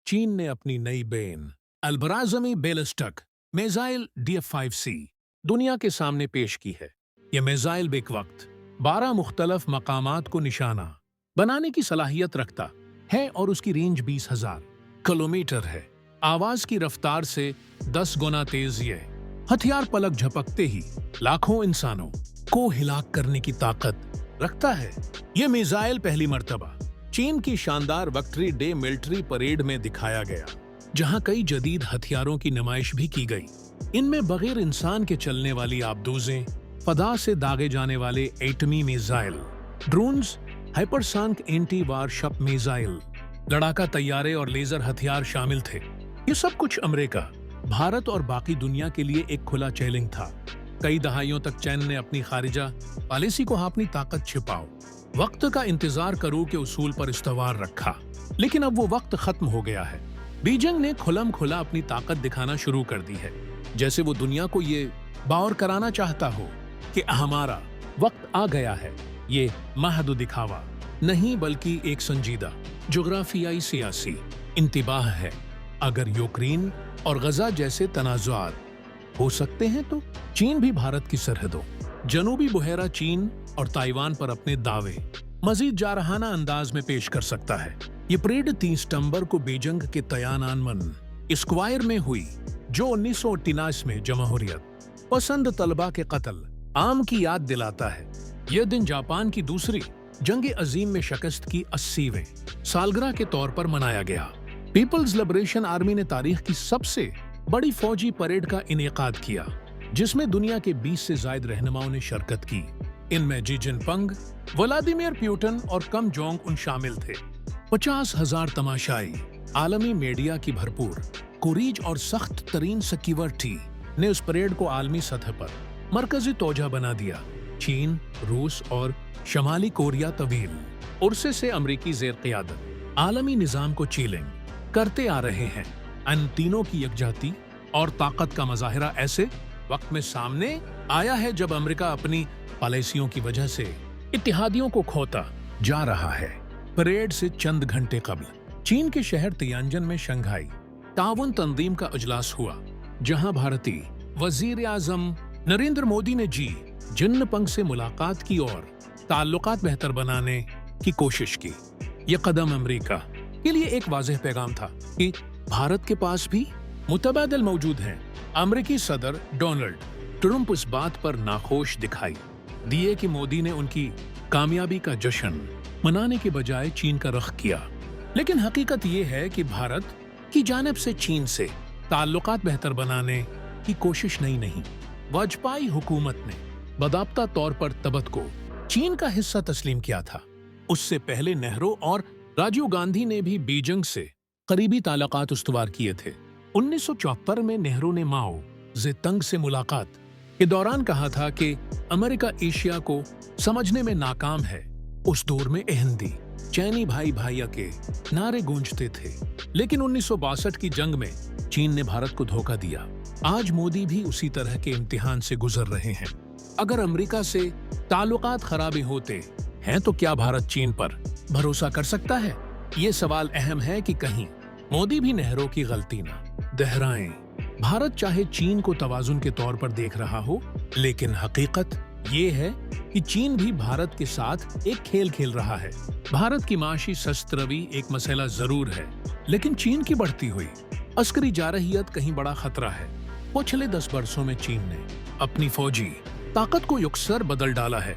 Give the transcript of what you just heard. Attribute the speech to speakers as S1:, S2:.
S1: चीन ने अपनी नई बेन अल्बराज़मी बैलिस्टिक मिसाइल DF-5C दुनिया के सामने पेश की है। यह मिसाइल बेक वक्त 12 मुख्तलफ मकामात को निशाना बनाने की सलाहियत रखता है और उसकी रेंज 20,000 किलोमीटर है। आवाज की रफ्तार से 10 गुना तेज ये हथियार पलक झपकते ही लाखों इंसानों को हिलाक करने की ताकत रखता है। ये मिसाइल पहली मर्तबा चीन की शानदार विक्ट्री डे मिलिट्री परेड में दिखाया गया, जहां कई जदीद हथियारों की नुमाइश भी की गई। इनमें बगैर इंसान के चलने वाली आबदूजें, फदा से दागे जाने वाले एटमी missile, drones, hypersonic anti warship missile, लड़ाका तैयारे और लेजर हथियार शामिल थे। ये सब कुछ अमेरिका, भारत और बाकी दुनिया के लिए एक खुला चैलेंज था। कई दहाइयों तक चीन ने अपनी खारिजा पॉलिसी को अपनी ताकत छिपाओ, वक्त का इंतजार करो के उसूल पर इस्तवार रखा। लेकिन अब वो वक्त खत्म हो गया है। बीजिंग ने खुलम खुला अपनी ताकत दिखाना शुरू कर दी है, जैसे वो दुनिया को ये बावर कराना चाहता हो कि हमारा वक्त आ गया है। ये महदू दिखावा नहीं बल्कि एक संजीदा जोग्राफियाई सियासी इंतबाह है। अगर यूक्रेन और गजा जैसे तनाज़ुआत हो सकते हैं तो चीन भी भारत की सरहदों, जनूबी बुहेरा चीन और ताइवान पर अपने दावे मजीद जारहाना अंदाज में पेश कर सकता है। ये परेड 30 सितंबर को बीजिंग के तियाननमेन स्क्वायर में हुई, जो 1989 में जमहूरियत पसंद तलबा के कत्ल आम की याद दिलाता है। यह दिन जापान की दूसरी जंग अजीम में शिकस्त की 80वें सालगिरह के तौर पर मनाया गया। पीपल्स लिबरेशन आर्मी ने तारीख की सबसे बड़ी फौजी परेड का इनेकाद किया, जिसमें दुनिया के 20 से ज्यादा रहनुमाओं ने शिरकत की। इनमें जी जिनपिंग, व्लादिमीर पुतिन और किम जोंग उन शामिल थे। 50,000 तमाशाई, आलमी मीडिया की भरपूर कोरीज और सख्त तरीन सिक्योरिटी ने उस परेड को आलमी सतह पर मरकजी तोजा बना दिया। चीन, रूस और शमाली कोरिया तवील उर्से से अमरीकी जेर क़यादत आलमी निज़ाम को चैलेंज करते आ रहे हैं। इन तीनों की यकजाती और ताकत का मुजाहिरा ऐसे वक्त में सामने आया है जब अमेरिका अपनी पॉलिसियों की वजह से इत्तेहादियों को खोता जा रहा है। परेड से चंद घंटे कबल चीन के शहर तियानजिन में शंघाई ताउन तंजीम का इजलास हुआ, जहां भारतीय वजीर आजम नरेंद्र मोदी ने जी जिनपिंग से मुलाकात की और ताल्लुकात बेहतर बनाने की कोशिश की। यह कदम अमेरिका के लिए एक वाज़ेह पैगाम था कि भारत के पास भी मुतबादिल मौजूद हैं। अमेरिकी सदर डोनाल्ड ट्रंप इस बात पर नाखुश दिखाई दिए कि मोदी ने उनकी कामयाबी का जश्न मनाने के बजाय चीन का रुख किया। लेकिन हकीकत ये है कि भारत की जानिब से चीन से ताल्लुकात बेहतर बनाने की कोशिश नहीं। वाजपेयी हुकूमत ने बाकायदा तौर पर तिब्बत को चीन का हिस्सा तस्लीम किया था। उससे पहले नेहरू और राजीव गांधी ने भी बीजिंग से करीबी ताल्लुकात उस्तवार किए थे। 1974 में नेहरू ने माओ ज़ेतुंग से मुलाकात के दौरान कहा था कि अमेरिका एशिया को समझने में नाकाम है। उस दौर में हिंदी चैनी भाई भाइया के नारे गूंजते थे, लेकिन 1962 की जंग में चीन ने भारत को धोखा दिया। आज मोदी भी उसी तरह के इम्तिहान से गुजर रहे हैं। अगर अमेरिका से ताल्लुकात खराबे होते हैं तो क्या भारत चीन पर भरोसा कर सकता है? ये सवाल अहम है कि कहीं मोदी भी नेहरू की गलती ना दोहराएं। भारत चाहे चीन को तवाजुन के तौर पर देख रहा हो, लेकिन हकीकत ये है कि चीन भी भारत के साथ एक खेल खेल रहा है। भारत की माशी शस्त्रवी एक मसला जरूर है, लेकिन चीन की बढ़ती हुई अस्करी जारहियत कहीं बड़ा खतरा है। पिछले 10 वर्षों में चीन ने अपनी फौजी ताकत को यकसर बदल डाला है।